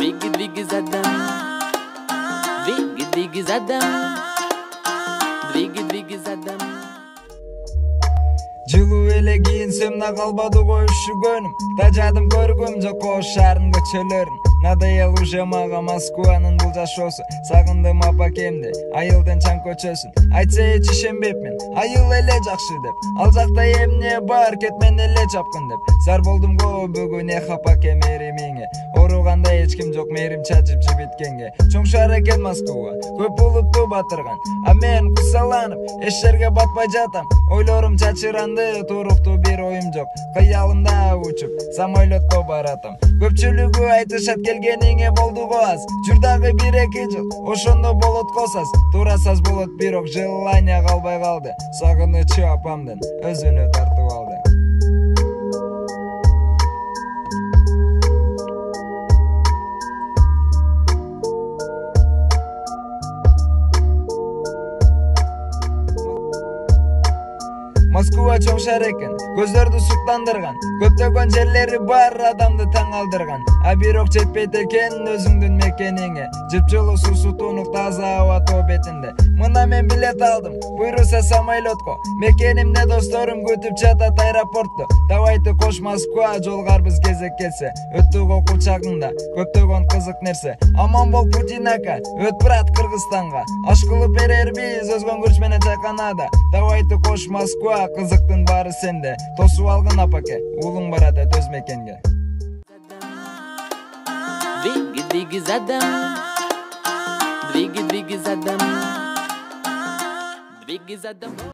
Двигай задом, двигай задом, двигай задом. Жылуу эле кийинсем да калбады коюшугөнүм. Тажадым көргөм жок Ош шаарынын көчөлөрүн. Надоел уже мага Москванын бул жашоосу. Сагындым апакемди, айылдын чаң көчөсүн. Айтса эч ишенбепмин, айыл эле жакшы деп. Ал жакта эмне бар, кетмен эле чапкын деп. Зар болдум го бүгүн апаке меримиңе. Ооруганда эч ким жок мээрим чачып жибиткенге. Чоң шаар экен Москва, көп булутту батырган. А мен кусаланып, эч жерге батпай жатам. Ойлорум чачыранды, туруктуу бир оюм жок. Кыялымда учуп, самолетто баратам. Көпчүлүгү айтышат келгениңе болду го аз. Жүр дагы 1-2 жыл, ошондо болот косаз. Турасаз болот бирок желание калбай калды. Сагынычы апамдын өзүнө тартып алды. Москва чоң шаар экен, көздөрдү суктандырган. Көптөгөн жерлери бар, адамды таң алдырган. А бирок жетпейт экен өзүңдүн мекениңе. Жыпчылуу суусу тунук, таза аба тоо бетинде. Мына мен билет алдым, буйруса самолетко. Мекенимде досторум күтүп жатат аэропортто. Давайте кош Москва, жолгарбыз кезек келсе. Өттүк окуу чагыңда, көптөгөн кызык нерсе. Аман бол Путин ака, өт брат Кыргызстанга. Аш кылып берербиз өзгөнгүрч менен чайканада. Давайте кош Москва, кызыктын баары сенде. Тосуп алгын апаке, уулуң барат өз мекенге. Двигай задом, двигай задом, двигай задом.